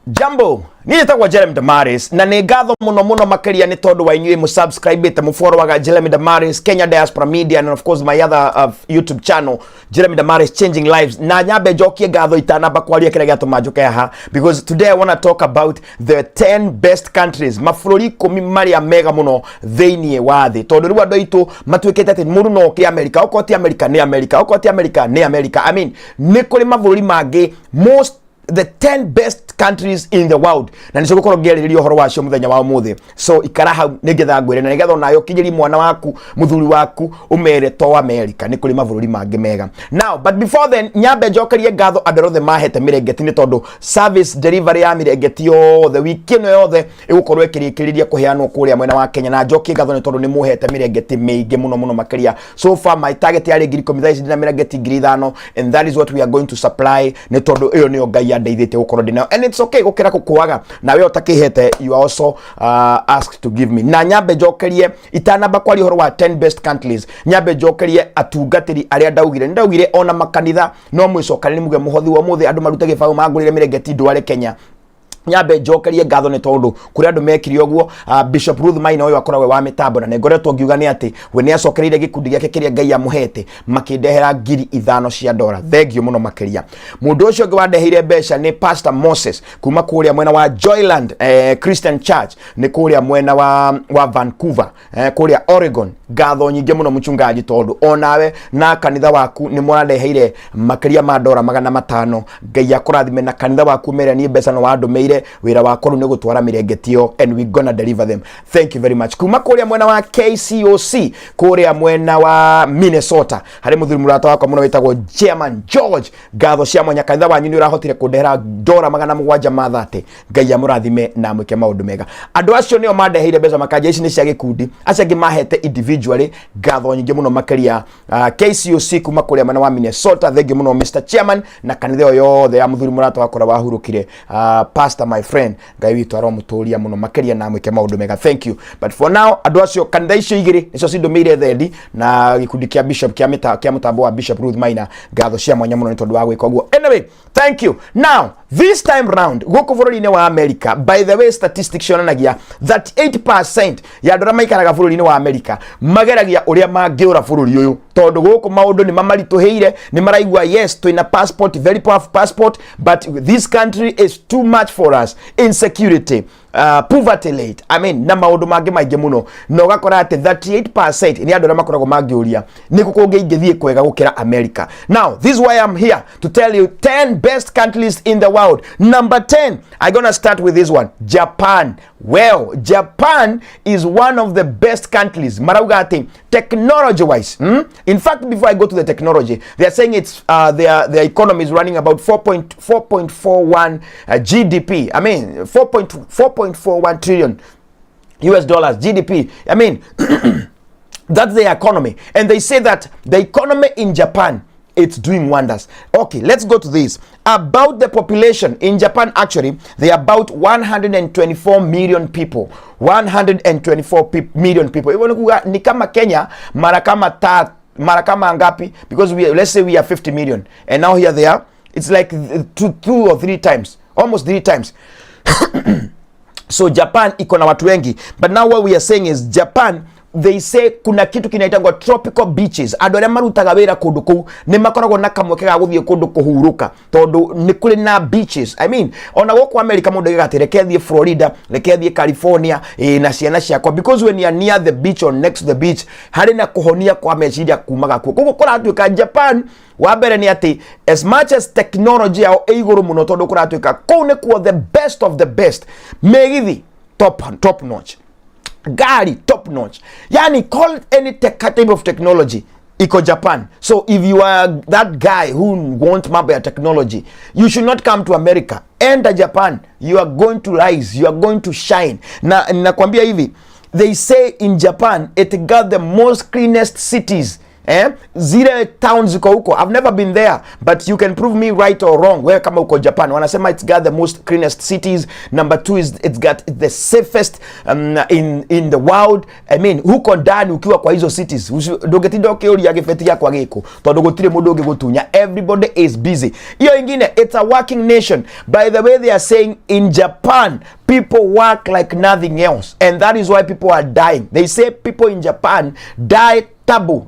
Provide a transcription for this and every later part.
Jambo, nitagwa Jeremy Damaris na nĩ ngatho muno makeria nĩ tondu wa inyuĩ mũsubscribe mu follow wa Jeremy Damaris Kenya Diaspora Media and of course my other YouTube channel Jeremy Damaris Changing Lives. Na nyambe njokie ngatho itanamba kwaria kĩrĩa gĩatũma njoke haha because today I want to talk about the 10 best countries, mabũrũri 10 marĩa mega muno thĩinĩ wa thĩ. Tondu rĩu andũ aitũ matuĩkĩte atĩ mũndũ no ke America, okoti America nĩ America, okoti America nĩ America. I mean, nĩ kũrĩ mabũrũri mangĩ the 10 best countries in the world na nico gukorwo ngerereria horo wacio muthenya wa umuthi. So ikara hau nigetha ngwire na nigetha nayo kinyiri mwana waku muthuri waku umere to America ni kuri mavururi mangi mega. Now but before then nyambe njokerie ngatho anderothe mahete mirengeti ni tondu service delivery ya mirengeti yo the weekend yothe igukorwo ikirikiriria kuheanwo kuria mwena wa Kenya na njokie ngatho ni tondu ni muhete mirengeti mingi muno makiria. So far my target yari 10,000 na mirengeti 5,000 and that is what we are going to supply ni tondu iyo niyo ngai ndeithite gukorwo ndina, and it's okay gukira kukuaga na we utakihete you are also asked to give me. Na nyambe njokerie itanamba kwari horo wa 10 best countries, nyambe njokerie atungatiri aria ndaugire ona makanitha no mwicokane muge muhothi wa muthi andu marute gibao mangurire mirengeti ndware Kenya. Nyambe njokerie ngatho ni tondu kuri andu mekiri ogwo. Bishop Ruth Maina uyu akoragwe wa mitambo na ngoretwo ngiuga ni ati we ni acokereire gikundi giake kiria ngai amuhete makindehera 5,000 cia dola. Thengio muno makiria. Mundu ucio ngi wandeheire mbeca ni Pastor Moses kuma kuria mwena wa Joyland Christian Church ni kuria mwena wa Vancouver kuria Oregon. Ngatho nyingi muno muchungaji tondu onawe na kanitha waku ni mwandeheire makiria ma dola 500. Ngai akurathime na kanitha waku mere ni mbeca no wandu meire wira wako ru ni gutwara mirengetio and we gonna deliver them. Thank you very much. Kuma kuria mwena wa KCOC kuria mwena wa Minnesota hari muthuri murata wako muno witagwo Chairman George. Ngatho cia mwanya kanitha wanyu ni urahotire kundehera dola 730. Ngai amurathime na mwike maundu mega. Andu acio nio mandeheire mbeca makaja ici ni cia gikundi acia ngi mahete individually. Ngatho nyingi muno makiria KCOC kuma kuria mwena wa Minnesota. Thank you muno Mr. Chairman na kanitha yothe ya muthuri murata wako ra wahurukire Pastor my friend ngai witu aromuturia muno makiria na mwike maundu mega. Thank you. But for now andu acio kanitha icio igiri nicio cindumeire thendi na gikundi kia Bishop kia mutambo wa Bishop Ruth Maina. Ngatho cia mwanya muno ni tondu wa gwika guo. Anyway, thank you. Now this time round guku bururi-ini wa America, by the way statistics cionanagia that 8% ya andũ arĩa maikaraga bururi-ini wa America mageragia uria mangiura bururi uyu tondu guku maundu ni mamarituheire ni maraigua yes twina passport, very powerful passport, but this country is too much for us. Insecurity, poverty rate, I mean na maundu mangi maingi muno no gakora ati 38% ni andu arĩa makoragwo mangiuria ni kukungi ingithie kwega gukira America. Now this is why I'm here to tell you 10 best countries in the world. Number 10, I'm gonna start with this one, Japan. Well, Japan is one of the best countries marauga ati technology wise. In fact, before I go to the technology, they are saying it's their economy is running about 4.41 GDP. I mean 4.41 trillion US dollars GDP. I mean that's their economy, and they say that the economy in Japan, it's doing wonders. Okay, let's go to this. About the population in Japan, actually, they are about 124 million people. 124 million people. Even ni kama Kenya, mara kama ngapi? Because let's say we are 50 million, and now here they are. It's like two or three times, almost 3 times. So Japan iko na watu wengi, but now what we are saying is Japan, they say kuna kitu kinaitangwa tropical beaches. Andu aria marutaga wira kundu kuu ni makoragwo na kamweke ga guthie kundu kuhuruka tondu ni kuri na beaches. I mean ona goku America mundu gigatereke thie Florida, reke thie California na ciana ciakwa, because when you are near the beach or next to the beach hari na kuhonia kwa meciria kumaga kuo. Koguo kuratuika Japan wa mbere ni ati as much as technology yao iguru muno tondu kuratuika kuu ni kuo the best of the best, megithi top notch, gari top notch, yani call it any type of technology iko Japan. So if you are that guy who wants mobile technology, you should not come to America. Enter Japan, you are going to rise, you are going to shine. Na nakwambia hivi, they say in Japan it got the most cleanest cities Zile towns ziko huko. I've never been there, but you can prove me right or wrong. Where kama uko Japan, wanasema it's got the most cleanest cities. Number 2 is it's got the safest in the world. I mean, huko ndani ukiwa kwa hizo cities, ndogetindo ukiuria gifeti ya kwa giko, tondu gutire mundu ungigutunya. Everybody is busy. Hiyo ingine, it's a working nation. By the way, they are saying in Japan, people work like nothing else, and that is why people are dying. They say people in Japan die double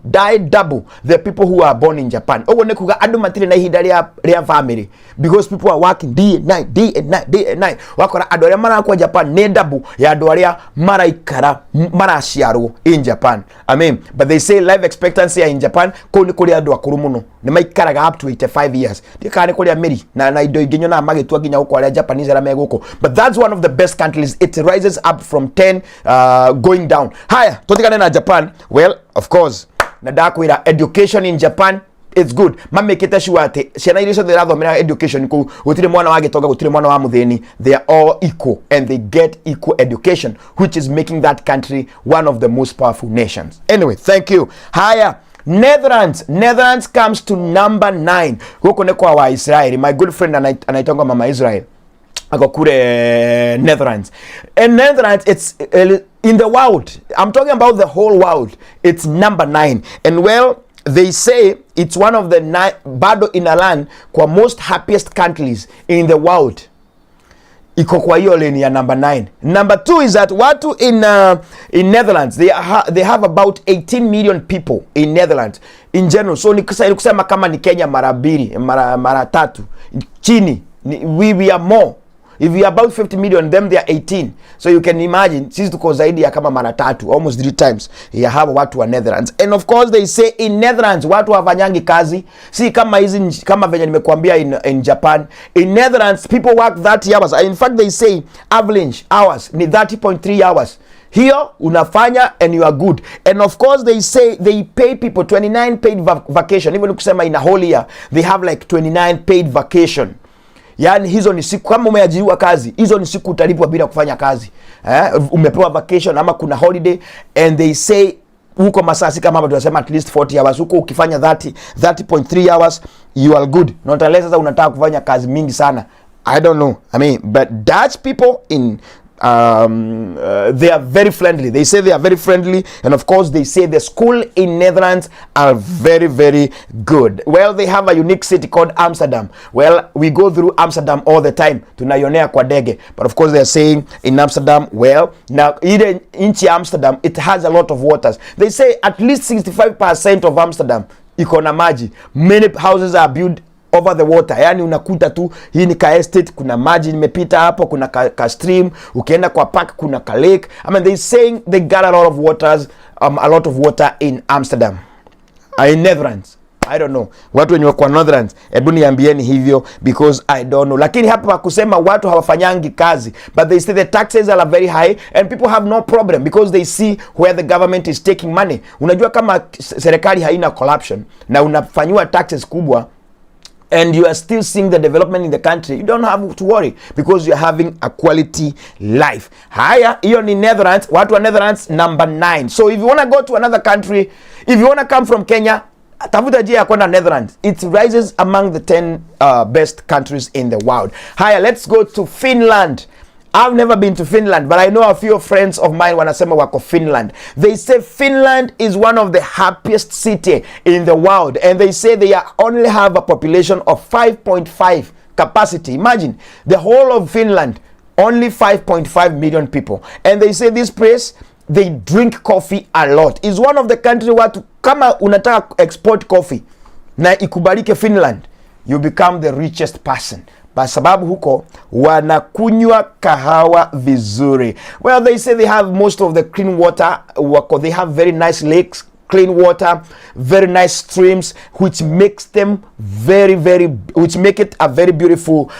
the people who are born in Japan. Ogo ne kuga adu matire na ihinda ria family, because people are working day and night. Wakora adu aria mara kwa Japan ne double ya adu aria maraikara marashiarwo in Japan. I mean, but they say life expectancy in Japan ko ni kuri adu akuru muno ne maikaraga up to 85 years. Dikane kuri amiri na indo iginyo na magitwa ginya uko aria Japanese ara megoko. But that's one of the best countries. It rises up from 10 going down. Haya, totikane na Japan. Well, of course, nadakwira education in Japan, it's good. Mamekete sure ate ciana iria ciothe irathomera education ku gutire mwana wa gitonga gutire mwana wa muthini. They are all equal and they get equal education, which is making that country one of the most powerful nations. Anyway, thank you. Haya, Netherlands comes to number 9. Huko ne kwa wa Israel. My good friend anaitonga mama Israel ako kure Netherlands. And Netherlands, it's in the world, I'm talking about the whole world, it's number 9. And well, they say it's one of the bado inalan kwa most happiest countries in the world. Iko kwa hiyo lane ya number 9. Number 2 is that watu in Netherlands, they have about 18 million people in Netherlands in general. So ni kusema kama ni Kenya mara 2 mara 3 chini, we are more. If you are about 50 million, them they are 18. So you can imagine, sisi tuko zaidi ya kama mara 3, almost 3 times ya hawa watu wa Netherlands. And of course they say in Netherlands watu hawafanyangi kazi. Si kama hizi kama venye nimekuambia in Japan. In Netherlands people work 30 hours. In fact they say average hours ni 30.3 hours. Here unafanya and you are good. And of course they say they pay people 29 paid vacation. Even kusema in a whole year they have like 29 paid vacation. Yani hizo ni siku kama umeajiriwa kazi, hizo ni siku utalipwa bila kufanya kazi. Umepewa vacation ama kuna holiday, and they say huko masaa si kama tunasema at least 40 hours. Huko ukifanya 30.3 hours you are good. Not unless sasa unataka kufanya kazi mingi sana. I don't know. I mean, but Dutch people in they are very friendly. They say they are very friendly, and of course they say the school in Netherlands are very, very good. Well, they have a unique city called Amsterdam. Well, we go through Amsterdam all the time, tunaionea kwa dege, but of course they are saying in Amsterdam, well, now even in Amsterdam it has a lot of waters. They say at least 65% of Amsterdam iko na maji. Many houses are built over the water. Yani unakuta tu hii ni ka estate, kuna maji nimepita hapo, kuna ka stream, ukienda kwa park kuna ka lake. I mean, they saying they got a lot of water in Amsterdam. In Netherlands, I don't know. Watu wenye kwa Netherlands, hebu niambieni hivyo, because I don't know. Lakini hapa kusema watu hawafanyangi kazi, but they say the taxes are very high and people have no problem because they see where the government is taking money. Unajua kama serikali haina corruption na unafanywa taxes kubwa, and you are still seeing the development in the country, you don't have to worry because you're having a quality life. Haya, hiyo ni Netherlands. Watu wa Netherlands number 9. So if you want to go to another country, if you want to come from Kenya, tafuta njia ya kwenda Netherlands. It rises among the 10 best countries in the world. Haya, let's go to Finland. I've never been to Finland, but I know a few friends of mine wanasema wako Finland. They say Finland is one of the happiest city in the world, and they say they only have a population of 5.5 capacity. Imagine the whole of Finland, only 5.5 million people, and they say this place they drink coffee a lot. It's one of the country watu kama unataka export coffee na ikubalike Finland, you become the richest person. Kwa sababu huko wanakunywa kahawa vizuri. Well, they say they have most of the clean water. They have very nice lakes, clean water, very nice streams, which makes them which make it a very beautiful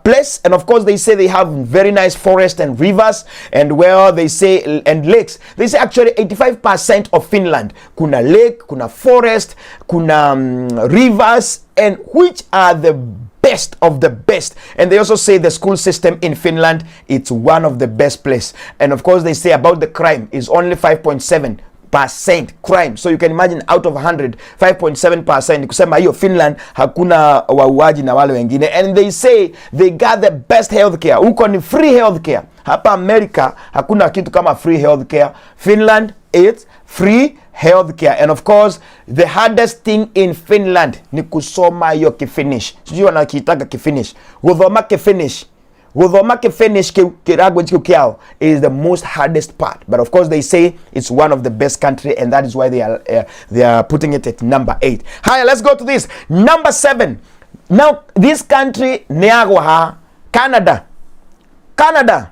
place. And of course, they say they have very nice forests and rivers, and well, they say and lakes. They say actually 85% of Finland kuna lake, kuna forest, kuna rivers, and which are the best of the best. And they also say the school system in Finland, it's one of the best place. And of course they say about the crime is only 5.7 5.7% crime. So you can imagine out of 100, 5.7% kusema hiyo Finland hakuna wauaji na wale wengine. And they say they got the best healthcare. Huko ni free healthcare. Hapa America hakuna kitu kama free healthcare. Finland it's free healthcare. And of course the hardest thing in Finland ni kusoma hiyo Kifinish. Sijui wanakiitaka Kifinish. Guthoma Kifinish. Guthoma Kifinish language kyao is the most hardest part. But of course they say it's one of the best country, and that is why they are putting it at number 8. Hi, let's go to this. Number 7. Now this country neagwa Canada. Canada.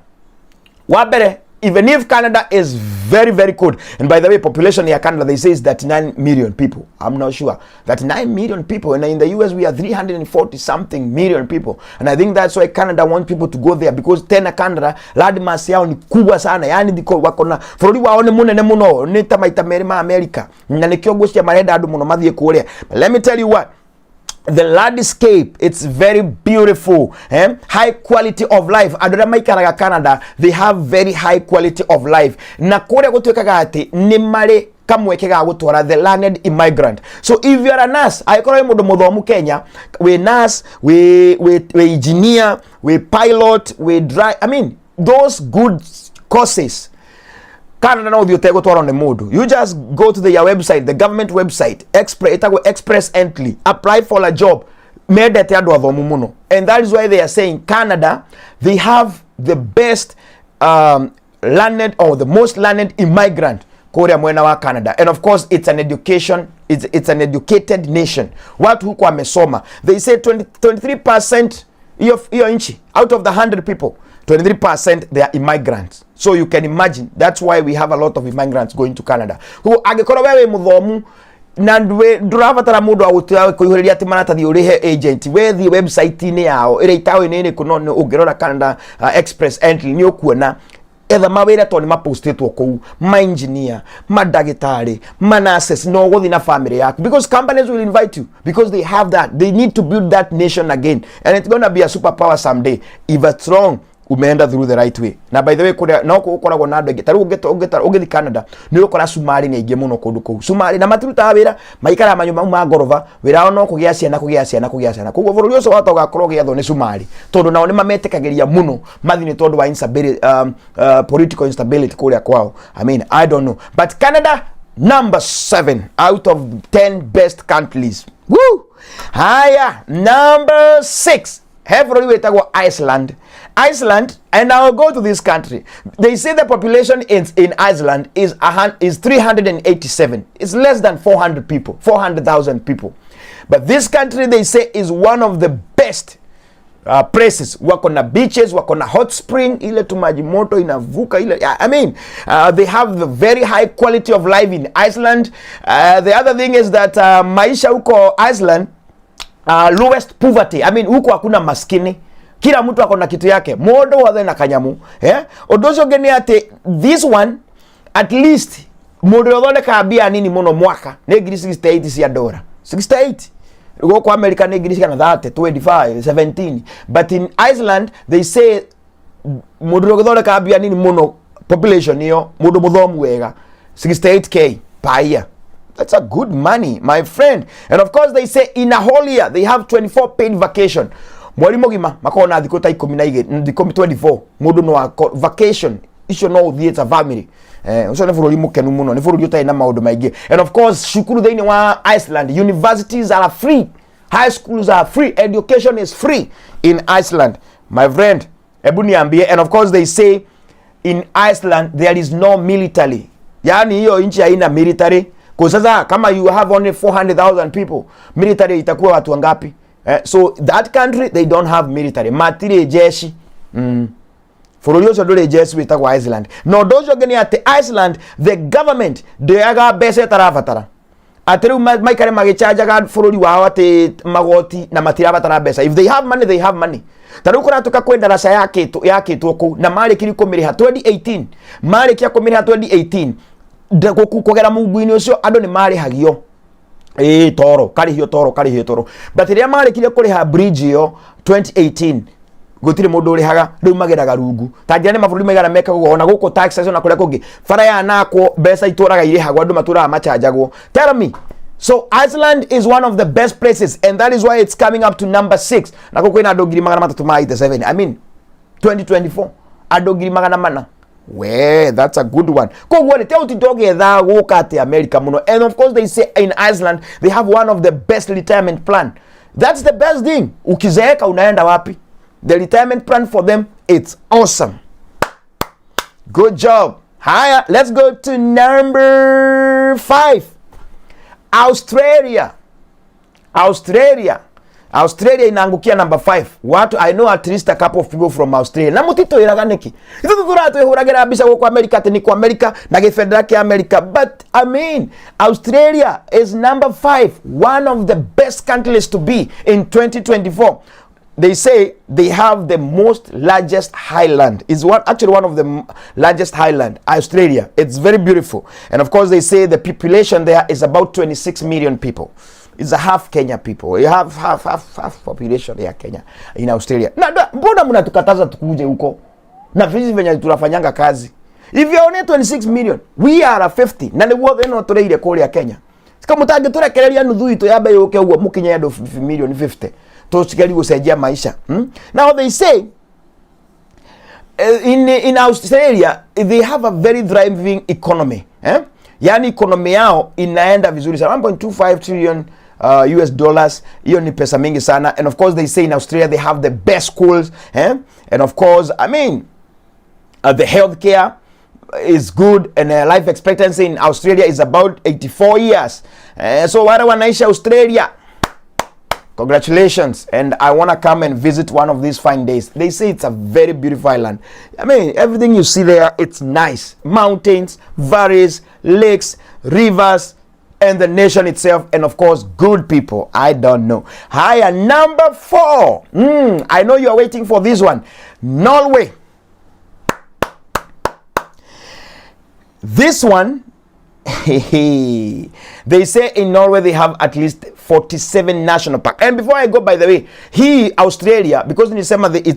Wabere, even if Canada is very, very good. And by the way, population in Canada, they say is 39 million people. I'm not sure. 39 million people. And in the US, we are 340 something million people. And I think that's why Canada wants people to go there. Because tena Canada, landmass yao ni kubwa sana. Yani diko wakona, forodi waone munene muno, nita maitamerima America. Na nikiongoshi ya mareda adu muno madhi kuolea. But let me tell you what. The landscape, it's very beautiful. High quality of life. Adora maikaraga Canada, they have very high quality of life. Na kore gutwekaga ati ni mari kamwekega gutwara the learned immigrant. So if you are a nurse, aikora mundu muthomu Kenya, we nurse, we engineer, we pilot, we drive. I mean, those good courses. Canada now you take on the mode. You just go to their website, the government website, express entry, apply for a job. And that is why they are saying Canada, they have the best learned or the most learned immigrant. Korea mwena wa Canada. And of course it's an education, it's an educated nation. Watu huko wamesoma. They say 23% hiyo nchi out of the 100 people. 23% they are immigrants. So you can imagine, that's why we have a lot of immigrants going to Canada. Who agekora wewe muthomu na nduravatara mundu agutwa kuihuriria ati maratathi urihe agent we the website ni yao ire itawe nene kuno ungirora Canada express entry ni ukuona etha mawira to ni mapostitwo kou ma engineer madagitari manases no guthi na family yaku, because companies will invite you because they have that, they need to build that nation again, and it's going to be a superpower someday if it's wrong umeenda through the right way. Na by the way kuria no ukoragwo na andu taru ugethi Canada ni ukora Somali ni ingi muno kundu kou Somali na maturuta wira maikara manyuma ma gorova wira no kugia ciana kugo bururi ucio wata ugakorwo giatho ni Somali tondu nao ni mametekagiria muno mathi ni tondu wa instability, political instability kuria kwao. I mean, I don't know, but Canada number 7 out of 10 best countries. Woo! Haya, number 6. Iceland. Iceland, and I'll go to this country. They say the population in Iceland is 387. It's less than 400 people, 400,000 people. But this country, they say, is one of the best places. Wako na beaches, wako na hot spring, ile tu maji moto inavuka ile. I mean, they have the very high quality of life in Iceland. The other thing is that maisha huko Iceland, lowest poverty. I mean, huko hakuna maskini. Kila mtu akona kitu yake. Modo wothe na kanyamu. Odozo geni ate this one at least modo wothe kabia nini muno mwaka. Ne ngiri 68 cia dola. 68. Go kwa America ne ngiri kana 30, 25, 17. But in Iceland they say modo wothe kabia nini muno population hiyo modo muthomu wega 68k per year. That's a good money, my friend. And of course they say in a whole year they have 24 paid vacation. Mwari mogima makona thiko ta 12 thiko 24 mundu no vacation icio no uthie ta family ucio ne bururi mukenu muno ne bururi utai na maundu maingi. And of course shukuru theini wa Iceland, universities are free, high schools are free, education is free in Iceland, my friend. Ebu niambie. And of course they say in Iceland there is no military, yani hiyo nchi haina military. Kwa sasa kama you have only 400,000 people, military itakuwa watu wangapi? So that country they don't have military. Matire jeshi. For you so do jeshi witagwa Iceland. No dojo geni ate Iceland, the government they aga bese tarafatara. Ateru maikare magichaja ga fururi wao ate magoti na matirabatara besa. If they have money, they have money. Taru kuna tuka kwenda rasa yake tuko na mali kili komiriha 2018. Mali kia komiriha 2018. Kugera mugwini ucio ando ni mari hagio toro kari hio toro. But ria mari kire kuriha bridge yo 2018 gutire mundu uri haga riu mageraga rungu tangira ni maburi megara meka guo ona guko taxes ona kuria kungi fara ya nakwo besa ituraga ire hagwa andu maturaga machanjagwo. Tell me. So Iceland is one of the best places, and that is why it's coming up to number 6. Na kuko ina andu 387. I mean 2024 andu 300. Well, that's a good one. Kogwo ni tell titoge tha guka ati America muno. And of course they say in Iceland they have one of the best retirement plan. That's the best thing. Ukizeeka unaenda wapi? The retirement plan for them, it's awesome. Good job. Higher. Let's go to number 5. Australia. Australia inaangukia number 5. Watu, I know at least a couple of people from Australia. Na mutito iraganiki. Ito tuturatu ehuragira bisa kwa America ati ni kwa America na gefedera ki America. But I mean, Australia is number 5. One of the best countries to be in 2024. They say they have the largest highland. It's actually one of the largest highland, Australia. It's very beautiful. And of course they say the population there is about 26 million people. It's a half Kenya people. You have half population ya Kenya in Australia. Na mbona mnatukataza tukuje huko? Na visi venye tunafanyanga kazi. If you are only 26 million, we are a 50. Na ni wote no tureire kule ya Kenya. Sika mutage turekereria nuthu itu yabe yoke ugo mukinya ndo million 50. Tosikali gusaidia maisha. Now they say in Australia they have a very thriving economy. Yani economy yao inaenda vizuri sana. 1.25 trillion US dollars. Hiyo ni pesa mingi sana. And of course they say in Australia they have the best schools. And of course, I mean, the healthcare is good, and life expectancy in Australia is about 84 years. So wale wanaishi Australia, congratulations, and I want to come and visit one of these fine days. They say it's a very beautiful island. I mean, everything you see there, it's nice. Mountains, valleys, lakes, rivers, and the nation itself, and of course, good people. I don't know. Higher, number 4. I know you're waiting for this one. Norway. This one, they say in Norway they have at least 47 national parks. And before I go, by the way, Australia, because it's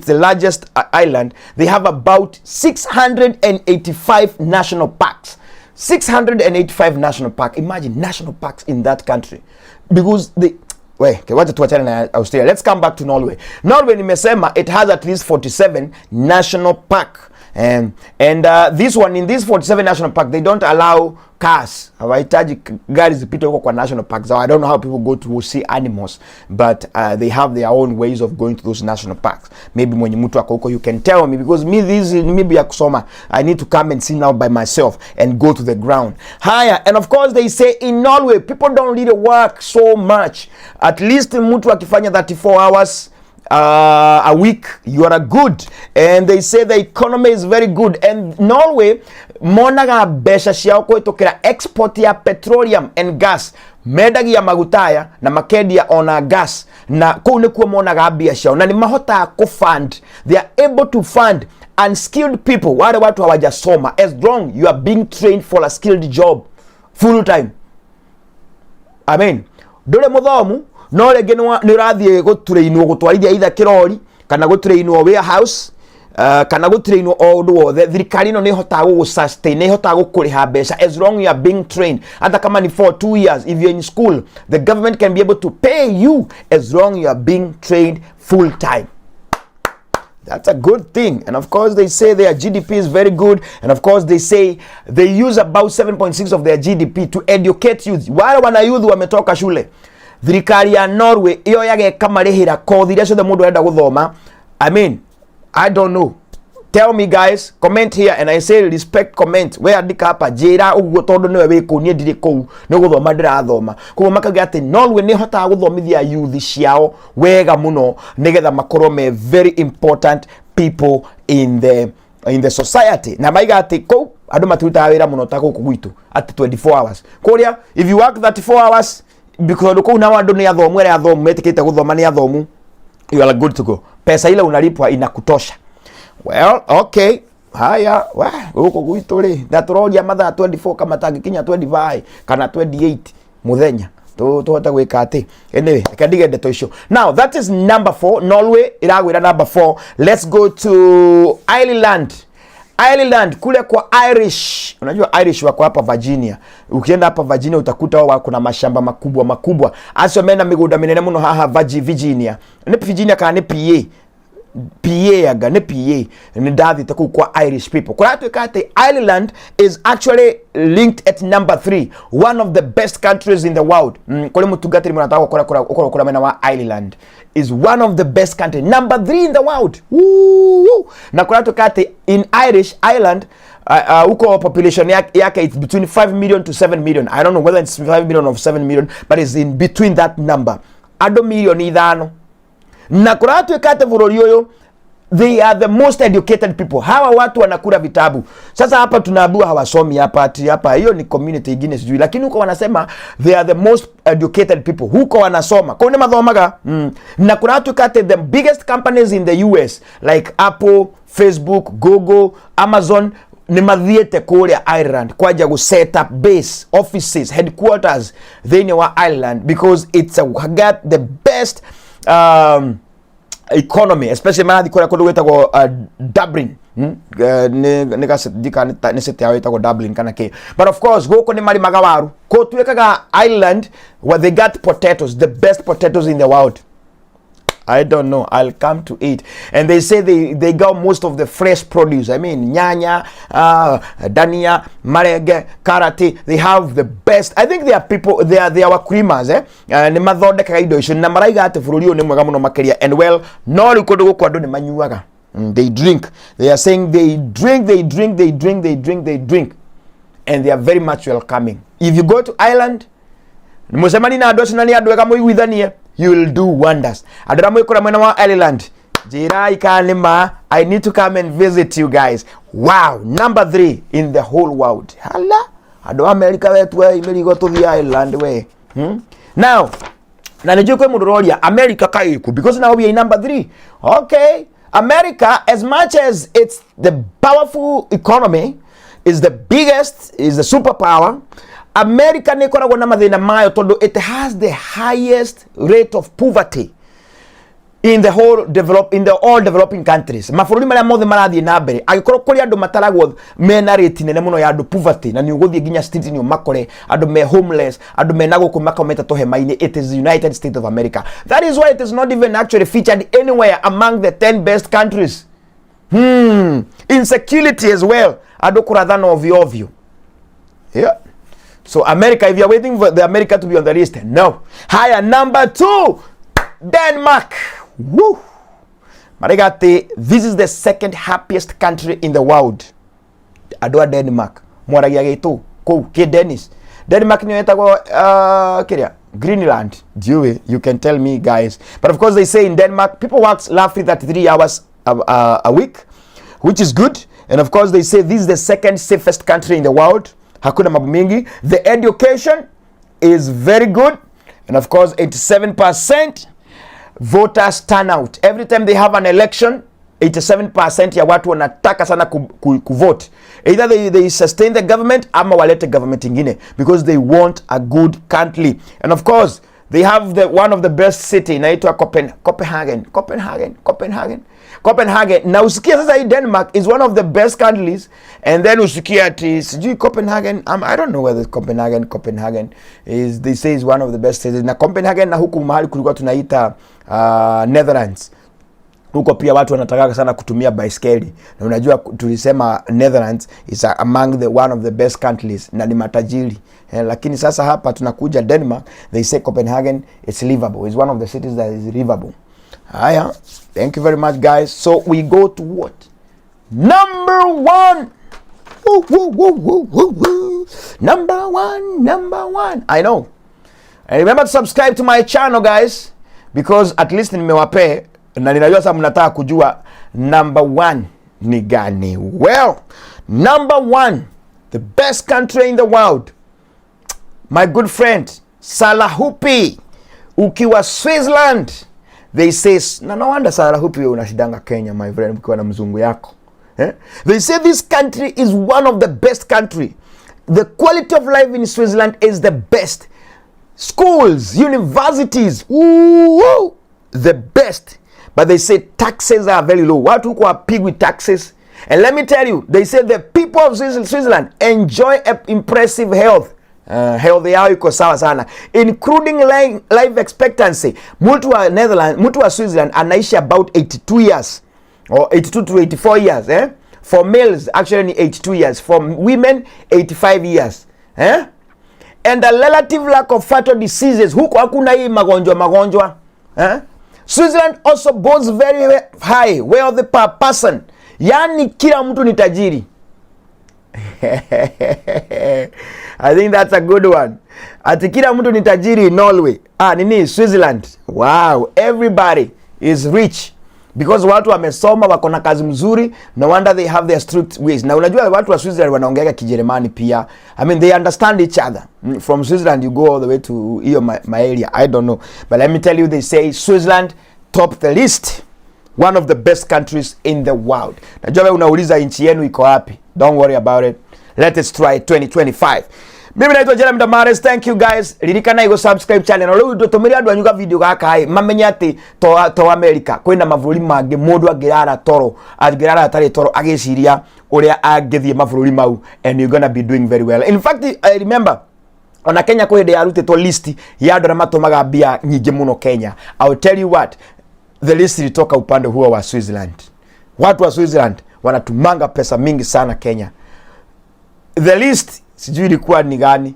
the largest island, they have about 685 national parks. 685 national parks. Imagine national parks in that country. Because Australia. Let's come back to Norway. Norway, nimesema, it has at least 47 national parks. And this one, in these 47 national parks, they don't allow cars. Hawahitaji gari zipite huko kwa national parks. So I don't know how people go to see animals, but they have their own ways of going to those national parks. Maybe mwenye mtu ako huko, you can tell me, because me, this is maybe ya kusoma. I need to come and see now by myself and go to the ground. Higher, and of course they say in Norway, people don't really work so much. At least mtu akifanya 34 hours a week, you are good. And they say the economy is very good. And Norway, monaga besha ciao kuitokera export ya petroleum and gas, medagi ya magutaya na makedia ona gas, na kou nikuo monaga bia ciao, na ni mahota kufund. They are able to fund unskilled people, wale watu hawajasoma, as long you are being trained for a skilled job full time. Amen. Dole muthomu no rege ni rathie gutrainwo gutwarithia either kirori kana gutrainwo warehouse, kana gutrainwo o undu wothe. Thirikari no ni hotaga gu sustain, ni hotaga gukuriha mbeca as long you are being trained. Hata kama ni for 2 years, if you're in school, the government can be able to pay you as long you are being trained full time. That's a good thing. And of course they say their GDP is very good, and of course they say they use about 7.6 of their GDP to educate youth. Wale wana youth wametoka shule, thirikari ya Norway iyo yageka marihira kothi iria ciothe mundu arenda guthoma. I mean, I don't know. Tell me guys, comment here, and I say respect comment. We andika hapa jira uguo tondu niwe wiko nie ndiri kou ni guthoma ndirathoma. Kuko makaga ati Norway ni hotaga guthomithia youth ciao wega muno nigetha makorwo me very important people in the society. Na maiga ati kou andu matiruta wira muno ta guku gwitu at 24 hours. Kuria if you work 34 hours, because kou na wandu ni athomu ere athomu metikite guthoma ni athomu, you are good to go. Pesa ile unalipwa inakutosha. Well, okay. Haya, huko gwitu ri ndaturoria mathaa 24 kama tangikinya 25 kana 28 muthenya. to hota gwika ati anyway kandige ndeto icio. Now that is number 4. Norway iragwira number 4. Let's go to Ireland. Ireland kule kwa Irish. Unajua Irish wako hapa Virginia. Ukienda hapa Virginia utakuta wao kuna mashamba makubwa. Asio mena migunda minene muno haha Virginia. Ni Virginia kana ni PA. PA aga ne PA ni dathi taku kwa Irish people. Kwa hatu ikate Ireland is actually linked at number 3, one of the best countries in the world. Kole mutugati mnataka kula mena wa Ireland is one of the best country, number 3 in the world. Woo! Na kwa hatu ikate in Ireland uko population yake it's between 5 million to 7 million. I don't know whether it's 5 million or 7 million, but it's in between that number. Ado million idano. Na kuna watu ekate vurori yoyo, they are the most educated people. Hawa watu wanakula vitabu. Sasa hapa tunaabua hawasomi hapa ati hapa hiyo ni community ingine sijui, lakini huko wanasema they are the most educated people. Huko wanasoma. Kwa nini madhomaga? Na kuna watu ekate the biggest companies in the US like Apple, Facebook, Google, Amazon ni mathiete kule Ireland kwaja go set up base, offices, headquarters thini wa Ireland because it's got the best economy, especially manathi kora kundu gwetagwo Dublin. Nisete yawe itagwo Dublin kana ke. But of course goko ni mari magawaru ko tuekaga Ireland where they got potatoes, the best potatoes in the world. I don't know. I'll come to it. And they say they got most of the fresh produce. I mean, nyanya, dania, marege, karate. They have the best. I think they are people. They are wakulimas. Ni mathonde kaido isho. Na maraiga ate furulio ni mwega muno makeria. And well, no likodo kwa do ni manyuaga. They drink. They are saying they drink. And they are very much welcoming. If you go to Ireland, musemani na adosi nani adweka mo igwithanie, you will do wonders. Adora mo ikora mwena wa Ireland. Jira ikanima, I need to come and visit you guys. Wow, number 3 in the whole world. Hala, ado America wetu we imeligo to the Ireland we. Now, na nijukwe muduroria America kaiku because now we are in number 3. Okay, America, as much as it's the powerful economy, is the biggest, is the superpower. America nekoragwo na mathina mayo tondu it has the highest rate of poverty in the whole all developing countries. Mafururi maria mothe marathie na mbere agikorwo kuri andu mataragwo mena rate nene muno ya andu poverty na ni uguthie ginya street ni makore andu me homeless, andu me na guku makometa to hemaini. It is the United States of America. That is why it is not even actually featured anywhere among the 10 best countries. Insecurity as well. Andu kurathana ovyo. Yeah. So America, if you're waiting for the America to be on the list, no. Higher, number 2, Denmark. Woo! Marigate, this is the second happiest country in the world. Adwa Denmark. Mwaragia gitu. Ke Dennis. Denmark ni wetagwo kiria Greenland. You can tell me guys. But of course they say in Denmark people work roughly 33 hours a week, which is good. And of course they say this is the second safest country in the world. Hakuna mambo mingi. The education is very good. And of course 87% voters turnout. Every time they have an election, 87% ya watu wanataka sana kuvote. Either they sustain the government ama walete government ingine because they want a good country. And of course they have one of the best city inaitwa Copenhagen. Na usikia sasa hii Denmark is one of the best countries, and then usikia ati sijui Copenhagen, I don't know whether Copenhagen is, they say is one of the best cities. Na Copenhagen na huku mahali kulikuwa tunaita Netherlands. Huko pia watu wanataka sana kutumia baiskeli. Na unajua tulisema Netherlands is among the one of the best countries na ni matajiri. Lakini sasa hapa tunakuja Denmark, they say Copenhagen is livable. It's one of the cities that is livable. Haya, thank you very much guys. So we go to what? Number 1. Number one. I know. And remember to subscribe to my channel guys, because at least nimewape na ninajua sasa mnataka kujua number 1 ni gani. Well, number 1, the best country in the world, my good friend Salahupi, ukiwa Switzerland. They say, no wonder Salahupi unashidanga Kenya, my friend, ukiwa na mzungu yako. They say this country is one of the best country. The quality of life in Switzerland is the best. schools, universities, ooh, the best. But they say taxes are very low. Watu huko wapigwi taxes. And let me tell you, they say the people of Switzerland enjoy impressive health. Health yao iko sawa sana, including life expectancy. Mtu wa Netherlands, mtu wa Switzerland anaishi about 82 years or 82 to 84 years, eh? For males actually 82 years, for women 85 years, eh? And a relative lack of fatal diseases. Huko hakuna hii magonjwa, eh? Switzerland also boasts very high wealthy per person. Yani kila mtu ni tajiri. I think that's a good one. Ati kila mtu ni tajiri in Norway. Nini Switzerland. Wow, everybody is rich because watu wamesoma, wako na kazi mzuri. No wonder they have their strict ways. Na unajua watu wa Switzerland wanaongea Kijerumani pia. I mean, they understand each other. From Switzerland you go all the way to hiyo my area. I don't know. But let me tell you, they say Switzerland top the list. One of the best countries in the world. Najua wewe unauliza nchi yenu iko wapi? Don't worry about it. Let us try 2025. Mimi naitwa Jeremy Damares. Thank you guys. Lirikana igo subscribe channel. Na leo tutumira andu anyuga video gaka hai. Mamenya ati to America kwina mavururi mangi mundu agirara toro. Agirara atari toro agiciria uria agithie mavururi mau, and you're gonna be doing very well. In fact, I remember ona Kenya kwa hende yarutitwo list ya andu matumaga mbia nyingi muno Kenya. I will tell you what, the list ilitoka upande huo wa Switzerland. Watu wa Switzerland wanatumanga pesa mingi sana Kenya. The list sijui ilikuwa ni gani,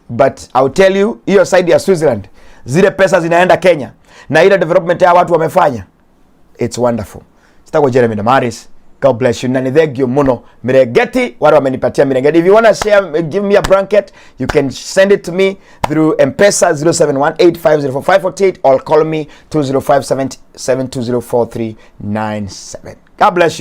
but I'll tell you, hiyo side ya Switzerland zile pesa zinaenda Kenya na ile development ya watu wamefanya, it's wonderful. Sitako Jeremy Damaris. God bless you. Nani thegio muno mirengeti wale wamenipatia mirengeti. If you want to share, give me a blanket, you can send it to me through M-Pesa 0718504548 or call me 205772043797. God bless you.